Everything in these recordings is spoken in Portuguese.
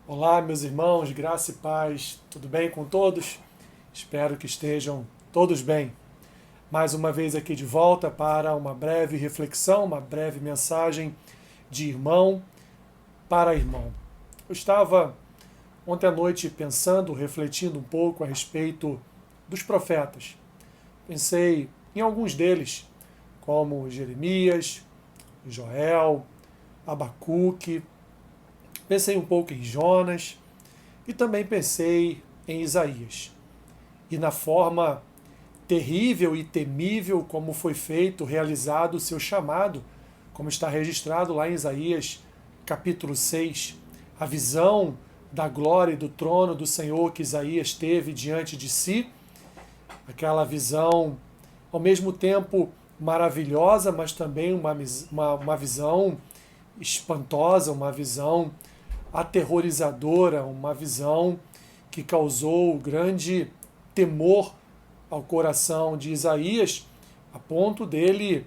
Olá, meus irmãos, graça e paz, tudo bem com todos? Espero que estejam todos bem. Mais uma vez aqui de volta para uma breve reflexão, uma breve mensagem de irmão para irmão. Eu estava ontem à noite pensando, refletindo um pouco a respeito dos profetas. Pensei em alguns deles, como Jeremias, Joel, Abacuque. Pensei um pouco em Jonas e também pensei em Isaías. E na forma terrível e temível como foi feito, realizado o seu chamado, como está registrado lá em Isaías capítulo 6, a visão da glória e do trono do Senhor que Isaías teve diante de si, aquela visão ao mesmo tempo maravilhosa, mas também uma visão espantosa, uma visão aterrorizadora, uma visão que causou grande temor ao coração de Isaías, a ponto dele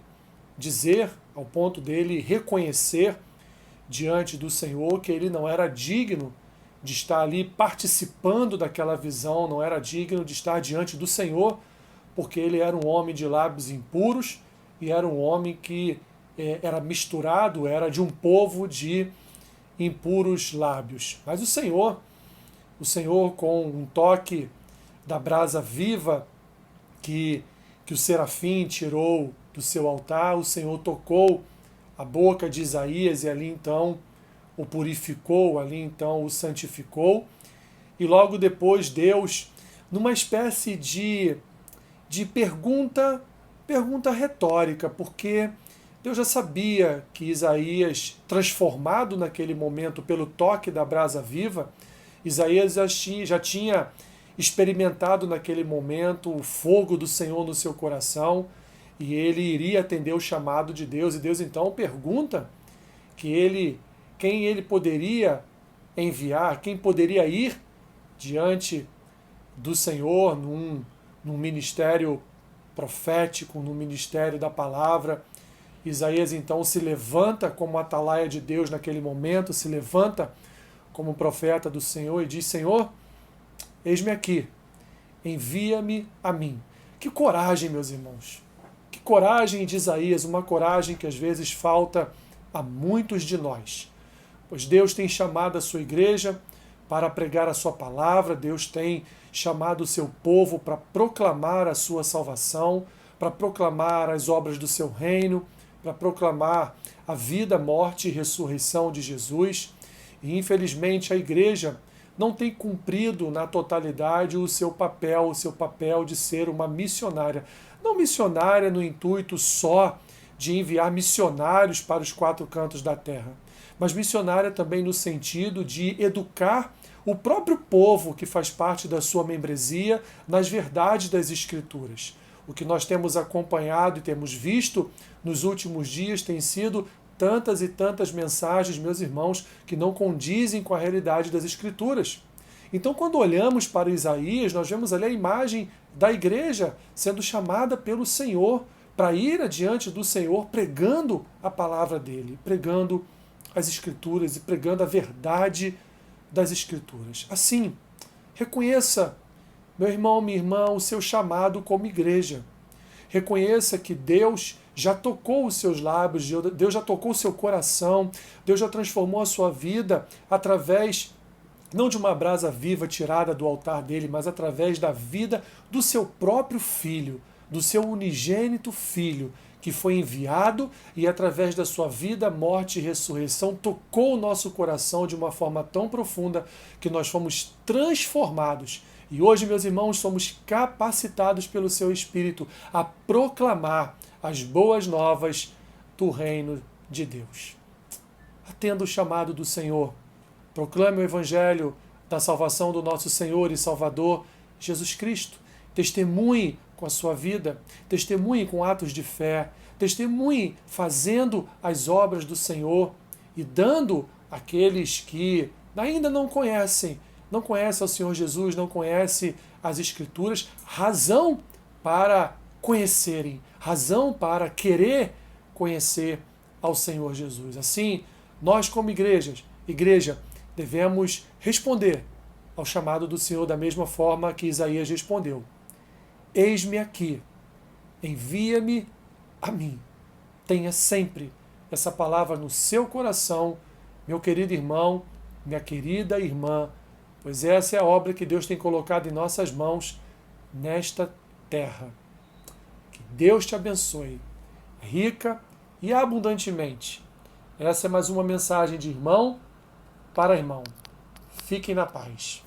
dizer, ao ponto dele reconhecer diante do Senhor que ele não era digno de estar ali participando daquela visão, não era digno de estar diante do Senhor, porque ele era um homem de lábios impuros e era um homem que era misturado, era de um povo de impuros lábios. Mas o Senhor com um toque da brasa viva que o serafim tirou do seu altar, o Senhor tocou a boca de Isaías e ali então o purificou, ali então o santificou. E logo depois Deus, numa espécie de pergunta retórica, porque Deus já sabia que Isaías, transformado naquele momento pelo toque da brasa viva, Isaías já tinha experimentado naquele momento o fogo do Senhor no seu coração e ele iria atender o chamado de Deus. E Deus então pergunta quem ele poderia enviar, quem poderia ir diante do Senhor num ministério profético, num ministério da palavra. Isaías então se levanta como atalaia de Deus naquele momento, se levanta como profeta do Senhor e diz: Senhor, eis-me aqui, envia-me a mim. Que coragem, meus irmãos! Que coragem de Isaías, uma coragem que às vezes falta a muitos de nós. Pois Deus tem chamado a sua igreja para pregar a sua palavra, Deus tem chamado o seu povo para proclamar a sua salvação, para proclamar as obras do seu reino, para proclamar a vida, morte e ressurreição de Jesus. E infelizmente a igreja não tem cumprido na totalidade o seu papel de ser uma missionária. Não missionária no intuito só de enviar missionários para os quatro cantos da terra, mas missionária também no sentido de educar o próprio povo que faz parte da sua membresia nas verdades das Escrituras. O que nós temos acompanhado e temos visto nos últimos dias tem sido tantas e tantas mensagens, meus irmãos, que não condizem com a realidade das Escrituras. Então, quando olhamos para Isaías, nós vemos ali a imagem da igreja sendo chamada pelo Senhor para ir adiante do Senhor pregando a palavra dele, pregando as Escrituras e pregando a verdade das Escrituras. Assim, reconheça, meu irmão, minha irmã, o seu chamado como igreja. Reconheça que Deus já tocou os seus lábios, Deus já tocou o seu coração, Deus já transformou a sua vida através, não de uma brasa viva tirada do altar dele, mas através da vida do seu próprio Filho, do seu unigênito Filho, que foi enviado e através da sua vida, morte e ressurreição tocou o nosso coração de uma forma tão profunda que nós fomos transformados. E hoje, meus irmãos, somos capacitados pelo seu Espírito a proclamar as boas novas do reino de Deus. Atenda o chamado do Senhor. Proclame o Evangelho da salvação do nosso Senhor e Salvador Jesus Cristo. Testemunhe com a sua vida, testemunhe com atos de fé, testemunhe fazendo as obras do Senhor e dando àqueles que ainda não conhecem ao Senhor Jesus, não conhecem as Escrituras, razão para conhecerem, razão para querer conhecer ao Senhor Jesus. Assim, nós como igreja, devemos responder ao chamado do Senhor da mesma forma que Isaías respondeu. Eis-me aqui, envia-me a mim. Tenha sempre essa palavra no seu coração, meu querido irmão, minha querida irmã, pois essa é a obra que Deus tem colocado em nossas mãos nesta terra. Que Deus te abençoe, rica e abundantemente. Essa é mais uma mensagem de irmão para irmão. Fiquem na paz.